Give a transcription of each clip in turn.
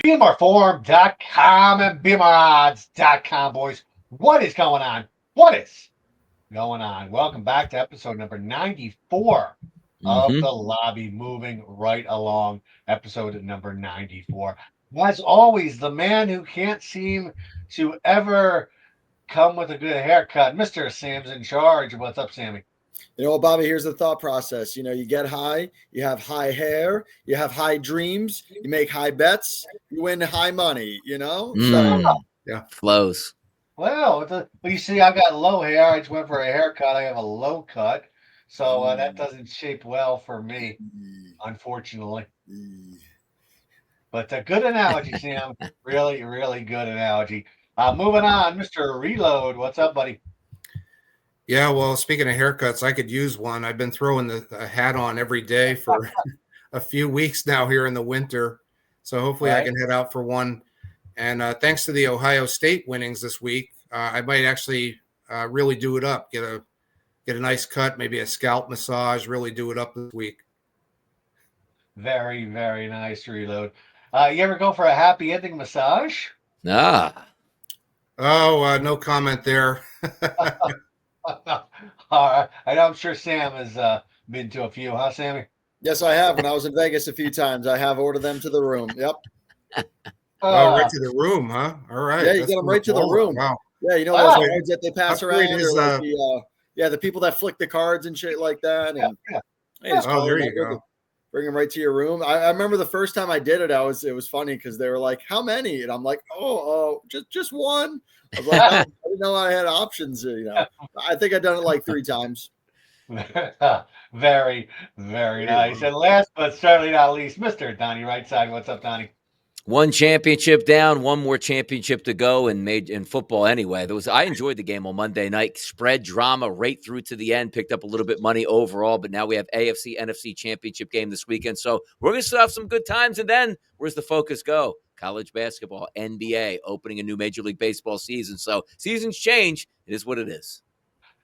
BMRforum.com and BMRodds.com, boys. What is going on? What is going on? Welcome back to episode number 94 of Mm-hmm. The Lobby, moving right along. Episode number 94. As always, the man who can't seem to ever come with a good haircut, Mr. Sam's in charge. What's up, Sammy? Bobby, here's the thought process. You get high, you have high hair, you have high dreams, you make high bets, you win high money, So, Yeah. Flows. Well, you see, I got low hair. I just went for a haircut. I have a low cut. So that doesn't shape well for me, unfortunately. But a good analogy, Sam. Really, really good analogy. Moving on, Mr. Reload. What's up, buddy? Yeah, well, speaking of haircuts, I could use one. I've been throwing the hat on every day for a few weeks now here in the winter. So hopefully I can head out for one. And thanks to the Ohio State winnings this week, I might actually really do it up, get a nice cut, maybe a scalp massage, really do it up this week. Very, very nice, Reload. You ever go for a happy ending massage? Ah. Oh, no comment there. All right. I'm sure Sam has been to a few, huh, Sammy? Yes, I have. When I was in Vegas a few times, I have ordered them to the room. Yep. Right to the room, huh? All right. Yeah, you get them right to the room. Wow. Yeah, those cards that they pass around. Is, like the people that flick the cards and shit like that. And there you go. Bring them right to your room. I remember the first time I did it, it was funny because they were like, "How many?" And I'm like, just one." I was like, I didn't know I had options. I think I've done it like 3 times. Very, very nice. And last but certainly not least, Mr. Donnie Rightside. What's up, Donnie? One championship down, one more championship to go in football anyway. I enjoyed the game on Monday night. Spread drama right through to the end, picked up a little bit money overall, but now we have AFC, NFC championship game this weekend. So we're going to still have some good times. And then where's the focus go? College basketball, NBA, opening a new Major League Baseball season. So seasons change. It is what it is.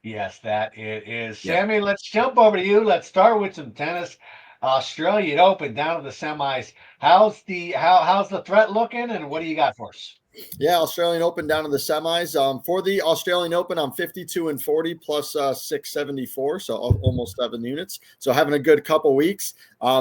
Yes, that it is. Yeah. Sammy, let's jump over to you. Let's start with some tennis. Australian Open down to the semis. How's the threat looking, and what do you got for us? Yeah, Australian Open down to the semis. For the Australian Open, I'm 52-40 plus 674, so almost 7 units. So having a good couple weeks.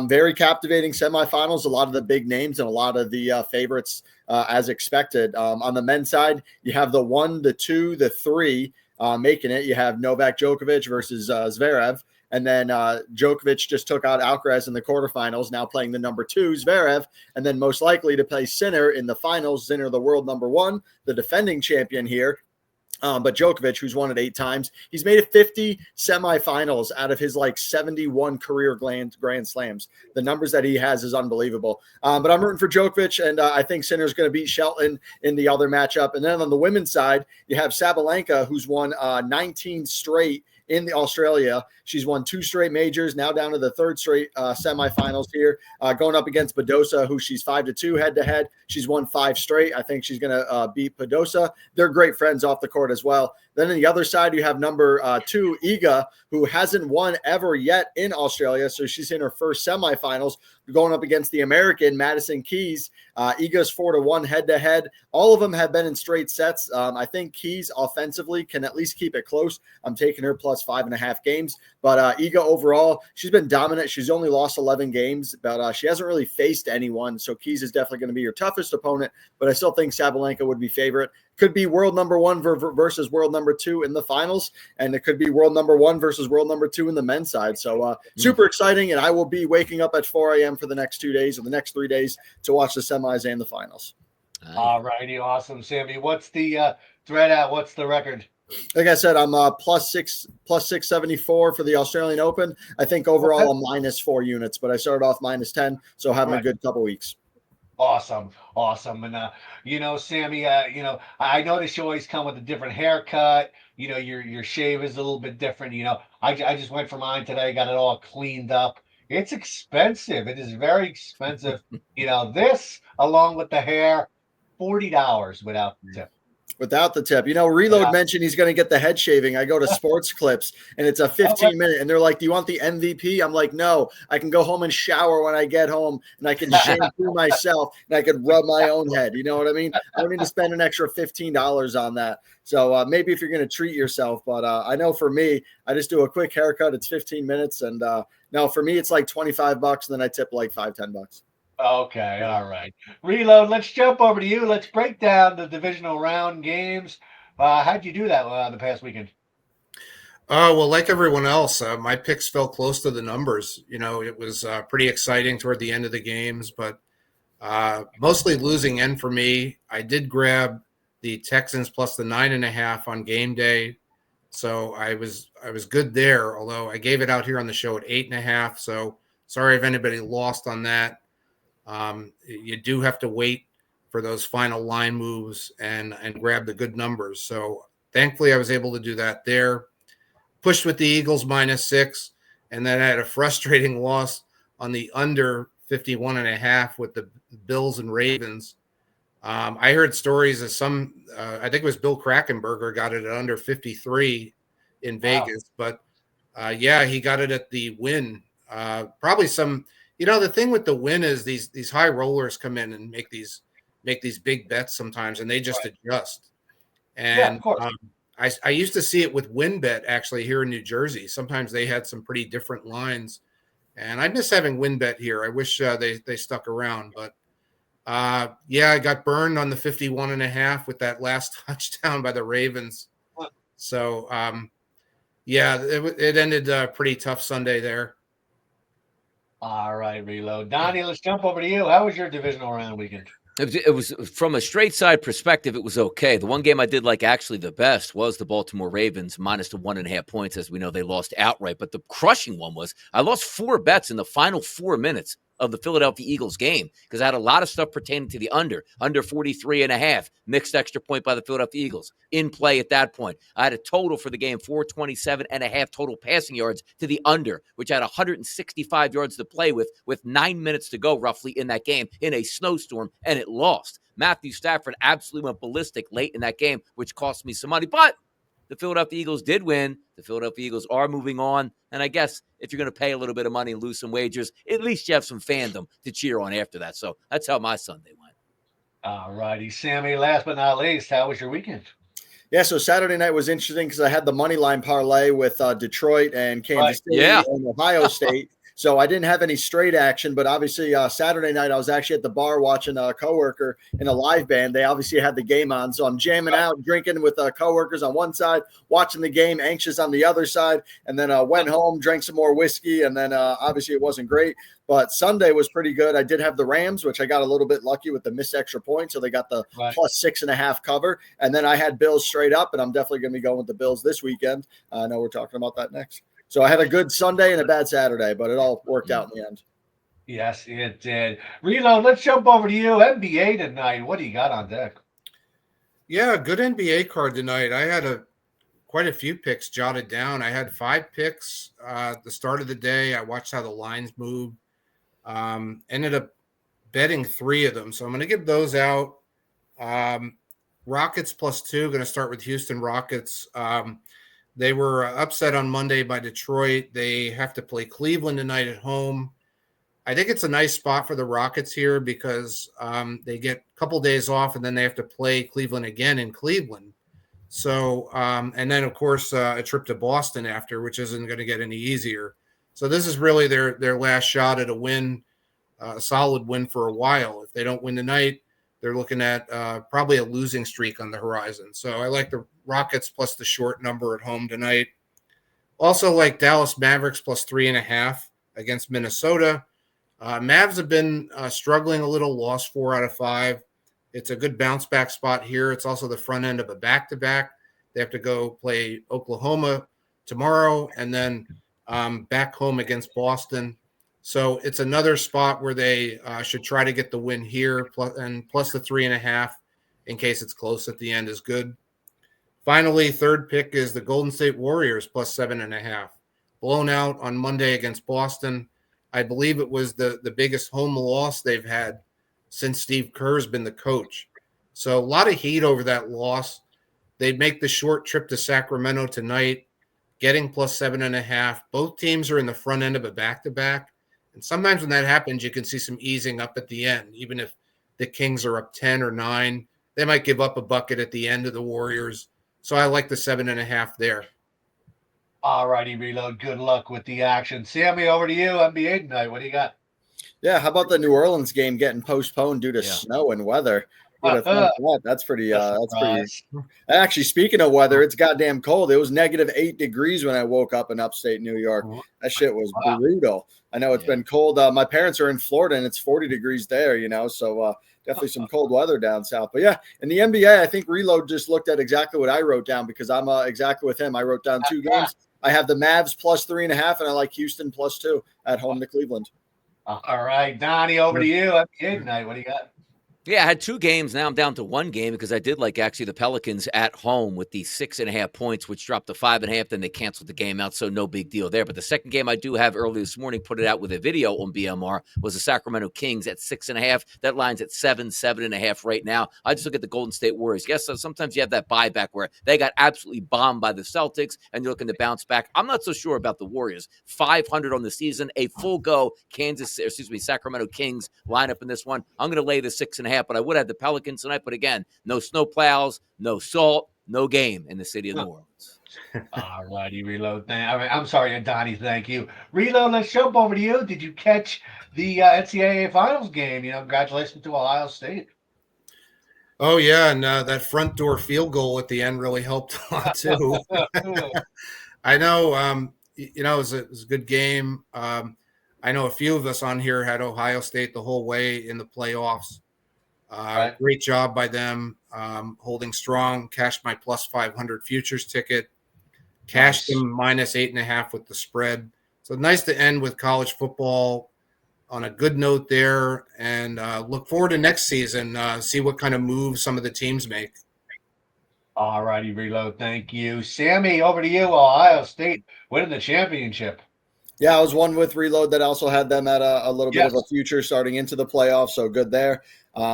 Very captivating semifinals. A lot of the big names and a lot of the favorites as expected. On the men's side, you have the 1, the 2, the 3 making it. You have Novak Djokovic versus Zverev. And then Djokovic just took out Alcaraz in the quarterfinals, now playing the number 2, Zverev, and then most likely to play Sinner in the finals. Sinner, the world number 1, the defending champion here. But Djokovic, who's won it 8 times, he's made it 50 semifinals out of his 71 career Grand Slams. The numbers that he has is unbelievable. But I'm rooting for Djokovic, and I think Sinner's going to beat Shelton in the other matchup. And then on the women's side, you have Sabalenka, who's won 19 straight in Australia. She's won 2 straight majors, now down to the 3rd straight semifinals here, going up against Badosa, who she's 5-2 head-to-head. She's won 5 straight. I think she's going to beat Badosa. They're great friends off the court as well. Then on the other side, you have number 2, Iga, who hasn't won ever yet in Australia, so she's in her first semifinals, going up against the American Madison Keys. Iga's 4-1 head-to-head. All of them have been in straight sets. I think Keys offensively can at least keep it close. I'm taking her plus 5.5 games. But Iga overall, she's been dominant. She's only lost 11 games, but she hasn't really faced anyone. So Keys is definitely going to be your toughest opponent. But I still think Sabalenka would be favorite. Could be world number 1 versus world number 2 in the finals. And it could be world number 1 versus world number 2 in the men's side. So super exciting. And I will be waking up at 4 a.m. for the next 2 days or the next 3 days to watch the semis and the finals. All righty. Awesome, Sammy. What's the threat at? What's the record? Like I said, I'm plus 674 for the Australian Open. I think overall I'm minus 4 units, but I started off minus 10, so having a good couple weeks. Awesome. And Sammy, I notice you always come with a different haircut. Your shave is a little bit different. I just went for mine today, got it all cleaned up. It's expensive. It is very expensive. This along with the hair, $40 without the tip. Without the tip. Reload mentioned he's going to get the head shaving. I go to Sports Clips, and it's a 15-minute, and they're like, do you want the MVP? I'm like, no, I can go home and shower when I get home, and I can shampoo myself, and I can rub my own head. You know what I mean? I don't need to spend an extra $15 on that. So maybe if you're going to treat yourself, but I know for me, I just do a quick haircut. It's 15 minutes. And no, for me, it's like $25, and then I tip like $5-10. Okay, all right. Reload, let's jump over to you. Let's break down the divisional round games. How'd you do that the past weekend? Well, like everyone else, my picks fell close to the numbers. It was pretty exciting toward the end of the games, but mostly losing end for me. I did grab the Texans plus the 9.5 on game day, so I was good there. Although I gave it out here on the show at 8.5. So sorry if anybody lost on that. You do have to wait for those final line moves and grab the good numbers. So thankfully I was able to do that there. Pushed with the Eagles -6, and then I had a frustrating loss on the under 51.5 with the Bills and Ravens. I heard stories of I think it was Bill Krakenberger got it at under 53 in Vegas, but yeah, he got it at the win. Probably some. The thing with the win is these high rollers come in and make these big bets sometimes, and they just adjust. And yeah, of course. I used to see it with WinBet actually here in New Jersey. Sometimes they had some pretty different lines, and I miss having WinBet here. I wish they stuck around, but yeah, I got burned on the 51.5 with that last touchdown by the Ravens. So yeah, it ended a pretty tough Sunday there. All right, Reload. Donnie, let's jump over to you. How was your divisional round weekend? It was from a straight side perspective, it was okay. The one game I did like actually the best was the Baltimore Ravens minus the 1.5 points. As we know, they lost outright. But the crushing one was I lost 4 bets in the final 4 minutes of the Philadelphia Eagles game because I had a lot of stuff pertaining to the under 43.5, mixed extra point by the Philadelphia Eagles in play at that point. I had a total for the game, 427.5 total passing yards to the under, which had 165 yards to play with 9 minutes to go roughly in that game in a snowstorm, and it lost. Matthew Stafford absolutely went ballistic late in that game, which cost me some money, but the Philadelphia Eagles did win. The Philadelphia Eagles are moving on. And I guess if you're going to pay a little bit of money and lose some wagers, at least you have some fandom to cheer on after that. So that's how my Sunday went. All righty, Sammy, last but not least, how was your weekend? Yeah, so Saturday night was interesting because I had the money line parlay with Detroit and Kansas City and Ohio State. So I didn't have any straight action, but obviously Saturday night I was actually at the bar watching a coworker in a live band. They obviously had the game on, so I'm jamming out, drinking with coworkers on one side, watching the game, anxious on the other side, and then went home, drank some more whiskey, and then obviously it wasn't great. But Sunday was pretty good. I did have the Rams, which I got a little bit lucky with the missed extra point, so they got the plus 6.5 cover. And then I had Bills straight up, and I'm definitely going to be going with the Bills this weekend. I know we're talking about that next. So I had a good Sunday and a bad Saturday, but it all worked out in the end. Yes, it did. Reload, let's jump over to you. NBA tonight. What do you got on deck? Yeah, good NBA card tonight. I had quite a few picks jotted down. I had 5 picks at the start of the day. I watched how the lines moved. Ended up betting 3 of them. So I'm going to give those out. Rockets +2. Going to start with Houston Rockets. They were upset on Monday by Detroit. They have to play Cleveland tonight at home. I think it's a nice spot for the Rockets here because they get a couple days off and then they have to play Cleveland again in Cleveland. So, and then, of course, a trip to Boston after, which isn't going to get any easier. So this is really their last shot at a win, a solid win for a while. If they don't win tonight, they're looking at probably a losing streak on the horizon. So I like the Rockets plus the short number at home tonight. Also like Dallas Mavericks plus 3.5 against Minnesota. Mavs have been struggling a little, lost 4 out of 5. It's a good bounce back spot here. It's also the front end of a back-to-back. They have to go play Oklahoma tomorrow and then back home against Boston. So it's another spot where they should try to get the win here, plus the 3.5 in case it's close at the end is good. Finally, third pick is the Golden State Warriors plus 7.5. Blown out on Monday against Boston. I believe it was the biggest home loss they've had since Steve Kerr's been the coach. So a lot of heat over that loss. They'd make the short trip to Sacramento tonight, getting plus 7.5. Both teams are in the front end of a back-to-back. And sometimes when that happens, you can see some easing up at the end. Even if the Kings are up 10 or 9, they might give up a bucket at the end of the Warriors. So I like the 7.5 there. All righty, Reload. Good luck with the action. Sammy, over to you. NBA tonight. What do you got? Yeah, how about the New Orleans game getting postponed due to Yeah. snow and weather? Would have thought that. That's pretty. That's pretty. Surprise. Actually, speaking of weather, it's goddamn cold. It was -8 degrees when I woke up in upstate New York. That shit was Wow. brutal. I know it's Yeah. been cold. My parents are in Florida and it's 40 degrees there, so definitely some cold weather down south. But yeah, in the NBA, I think Reload just looked at exactly what I wrote down because I'm exactly with him. I wrote down 2 games. I have the Mavs plus 3.5, and I like Houston plus 2 at home to Cleveland. All right, Donnie, over to you. NBA tonight. What do you got? Yeah, I had 2 games. Now I'm down to 1 game because I did like actually the Pelicans at home with the 6.5 points, which dropped to 5.5. Then they canceled the game out, so no big deal there. But the second game I do have early this morning, put it out with a video on BMR, was the Sacramento Kings at 6.5. That line's at 7.5 right now. I just look at the Golden State Warriors. Yes, so sometimes you have that buyback where they got absolutely bombed by the Celtics, and you're looking to bounce back. I'm not so sure about the Warriors. 500 on the season, a full go Sacramento Kings lineup in this one. I'm going to lay the 6.5. But I would have the Pelicans tonight. But again, no snow plows, no salt, no game in the city of New Orleans. All righty, Reload. I'm sorry, Donnie. Thank you. Reload, let's jump over to you. Did you catch the NCAA Finals game? Congratulations to Ohio State. Oh, yeah, and that front door field goal at the end really helped a lot, too. I know, it was a good game. I know a few of us on here had Ohio State the whole way in the playoffs. Right. Great job by them, holding strong. Cashed my plus 500 futures ticket. Cashed Nice. them minus 8.5 with the spread. So nice to end with college football on a good note there, and look forward to next season. See what kind of moves some of the teams make. All righty, Reload. Thank you. Sammy, over to you. Ohio State winning the championship. Yeah, I was one with Reload that also had them at a little bit Yes. of a future starting into the playoffs, so good there,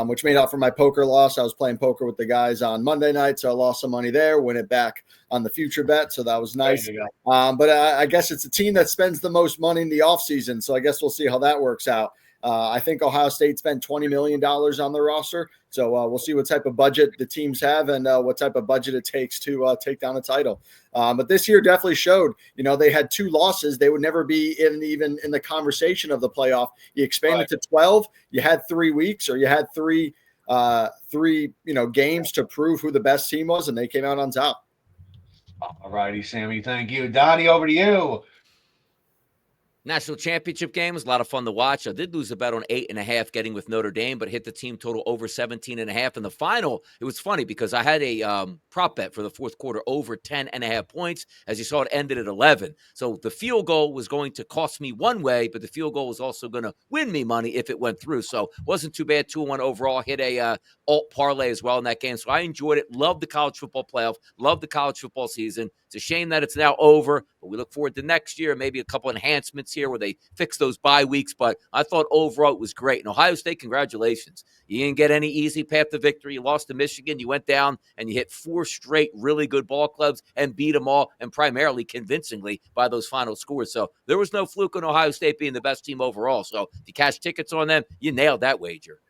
which made out for my poker loss. I was playing poker with the guys on Monday night, so I lost some money there, win it back on the future bet, so that was nice. There you go. But I guess it's a team that spends the most money in the offseason, so I guess we'll see how that works out. I think Ohio State spent $20 million on the roster, so we'll see what type of budget the teams have and what type of budget it takes to take down a title. But this year definitely showed, they had 2 losses. They would never be even in the conversation of the playoff. You expanded to 12, you had 3 weeks, or you had three games to prove who the best team was, and they came out on top. All righty, Sammy. Thank you. Donnie, over to you. National championship game was a lot of fun to watch. I did lose a bet on 8.5 getting with Notre Dame, but hit the team total over 17.5. In the final, it was funny because I had a prop bet for the fourth quarter over 10.5 points. As you saw, it ended at 11. So the field goal was going to cost me one way, but the field goal was also going to win me money if it went through. So wasn't too bad. 2-1 overall. Hit a alt parlay as well in that game. So I enjoyed it. Love the college football playoff. Love the college football season. It's a shame that it's now over, but we look forward to next year, maybe a couple enhancements here where they fix those bye weeks. But I thought overall it was great. And Ohio State, congratulations. You didn't get any easy path to victory. You lost to Michigan. You went down and you hit 4 straight really good ball clubs and beat them all, and primarily convincingly by those final scores. So there was no fluke on Ohio State being the best team overall. So if you cash tickets on them, you nailed that wager.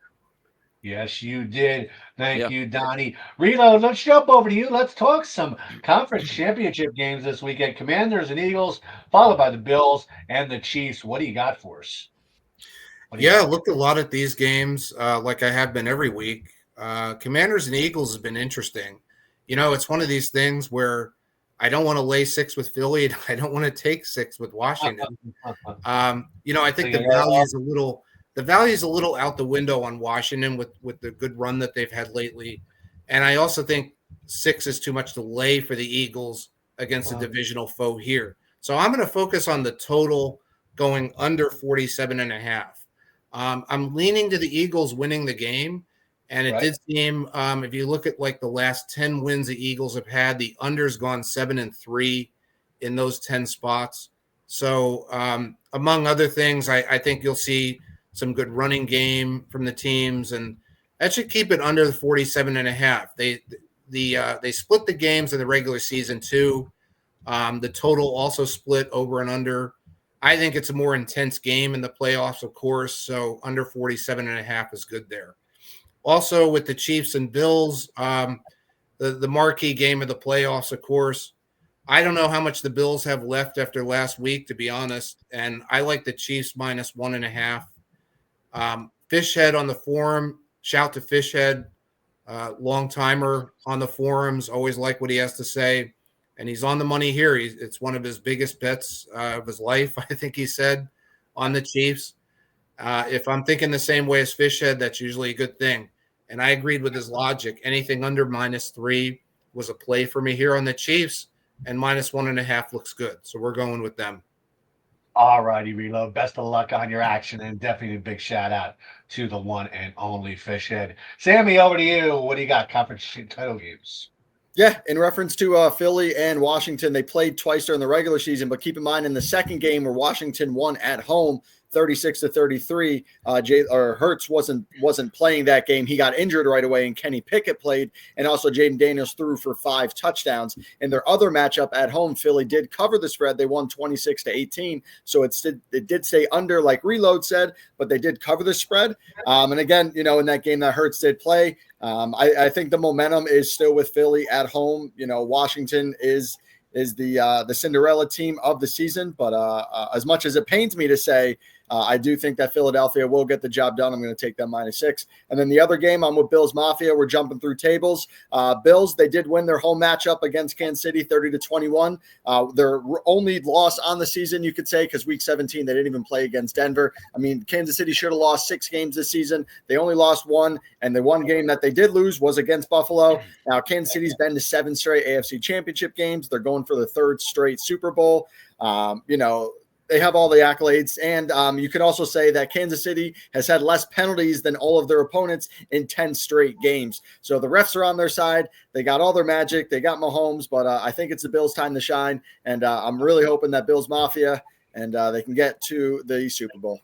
Yes, you did. Thank Yeah. you, Donnie. Reload, let's jump over to you. Let's talk some conference championship games this weekend. Commanders and Eagles, followed by the Bills and the Chiefs. What do you got for us? Yeah, looked a lot at these games like I have been every week. Commanders and Eagles has been interesting. It's one of these things where I don't want to lay 6 with Philly, and I don't want to take 6 with Washington. I think the value is a little out the window on Washington with the good run that they've had lately. And I also think 6 is too much to lay for the Eagles against a divisional foe here. So I'm going to focus on the total going under 47.5. I'm leaning to the Eagles winning the game. And it did seem, if you look at like the last 10 wins the Eagles have had, the under's gone 7-3 in those 10 spots. So among other things, I think you'll see some good running game from the teams, and that should keep it under the 47.5. they split the games in the regular season too. The total also split over and under. I think it's a more intense game in the playoffs, of course. So under 47.5 is good there. Also with the Chiefs and Bills, the marquee game of the playoffs, of course. I don't know how much the Bills have left after last week, to be honest. And I like the Chiefs minus 1.5. Fishhead on the forum. Shout to Fishhead, long timer on the forums. Always like what he has to say, and he's on the money here. It's one of his biggest bets of his life, I think he said, on the Chiefs. If I'm thinking the same way as Fishhead, that's usually a good thing. And I agreed with his logic. Anything under -3 was a play for me here on the Chiefs, and -1.5 looks good. So we're going with them. All righty, Reload. Best of luck on your action, and definitely a big shout out to the one and only Fishhead. Sammy, over to you. What do you got? Conference title games. Yeah, in reference to Philly and Washington, they played twice during the regular season, but keep in mind in the second game where Washington won at home 36-33, Hurts wasn't playing that game. He got injured right away, and Kenny Pickett played, and also Jaden Daniels threw for 5 touchdowns. In their other matchup at home, Philly did cover the spread. They won 26-18, so it did stay under, like Reload said, but they did cover the spread. And again, in that game that Hurts did play, I think the momentum is still with Philly at home. Washington is the Cinderella team of the season, but as much as it pains me to say, I do think that Philadelphia will get the job done. I'm going to take them -6. And then the other game, I'm with Bills Mafia. We're jumping through tables. Bills, they did win their home matchup against Kansas City 30-21. Their only loss on the season, you could say, because week 17, they didn't even play against Denver. I mean, Kansas City should have lost 6 games this season. They only lost 1, and the one game that they did lose was against Buffalo. Now, Kansas City's been to 7 straight AFC championship games. They're going for the 3rd straight Super Bowl. They have all the accolades. And you can also say that Kansas City has had less penalties than all of their opponents in 10 straight games. So the refs are on their side. They got all their magic. They got Mahomes, but I think it's the Bills' time to shine. And I'm really hoping that Bills Mafia and they can get to the Super Bowl.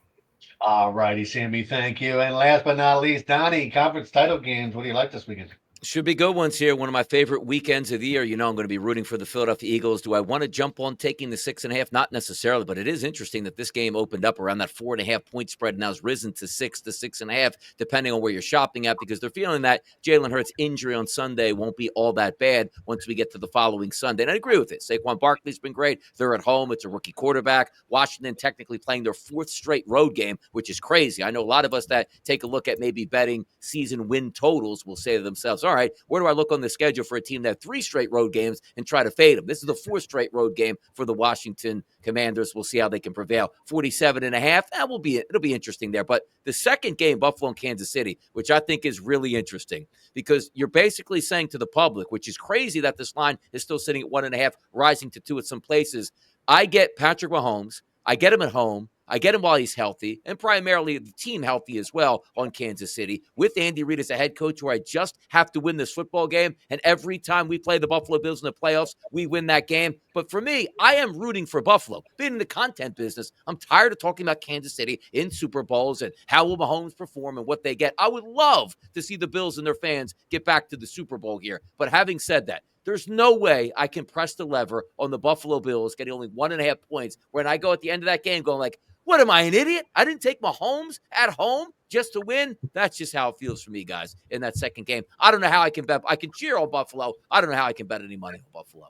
All righty, Sammy. Thank you. And last but not least, Donnie, conference title games. What do you like this weekend? Should be good ones here. One of my favorite weekends of the year. I'm going to be rooting for the Philadelphia Eagles. Do I want to jump on taking the 6.5? Not necessarily, but it is interesting that this game opened up around that 4.5 point spread and now has risen to 6 to 6.5, depending on where you're shopping at, because they're feeling that Jalen Hurts' injury on Sunday won't be all that bad once we get to the following Sunday. And I agree with it. Saquon Barkley's been great. They're at home. It's a rookie quarterback. Washington technically playing their 4th straight road game, which is crazy. I know a lot of us that take a look at maybe betting season win totals will say to themselves, all right, where do I look on the schedule for a team that had 3 straight road games and try to fade them? This is the 4th straight road game for the Washington Commanders. We'll see how they can prevail. 47.5, it'll be interesting there. But the second game, Buffalo and Kansas City, which I think is really interesting because you're basically saying to the public, which is crazy that this line is still sitting at 1.5, rising to 2 at some places. I get Patrick Mahomes. I get him at home. I get him while he's healthy, and primarily the team healthy as well on Kansas City, with Andy Reid as a head coach, where I just have to win this football game. And every time we play the Buffalo Bills in the playoffs, we win that game. But for me, I am rooting for Buffalo. Being in the content business, I'm tired of talking about Kansas City in Super Bowls and how will Mahomes perform and what they get. I would love to see the Bills and their fans get back to the Super Bowl here. But having said that, there's no way I can press the lever on the Buffalo Bills getting only 1.5 points when I go at the end of that game going like, what am I, an idiot? I didn't take Mahomes at home just to win. That's just how it feels for me, guys, in that second game. I don't know how I can bet. I can cheer on Buffalo. I don't know how I can bet any money on Buffalo.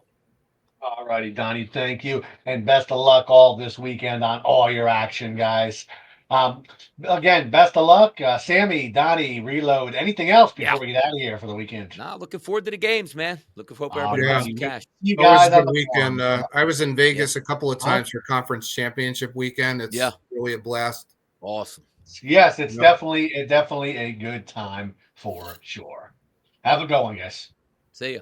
All righty, Donnie. Thank you. And best of luck all this weekend on all your action, guys. Again, best of luck. Sammy, Donnie, Reload. Anything else before we get out of here for the weekend? Nah, looking forward to the games, man. Looking forward to everybody yeah. some cash. You Always guys a have good weekend. I was in Vegas a couple of times for conference championship weekend. It's really a blast. Awesome. Yes, it's definitely a good time for sure. Have a good one, guys. See ya.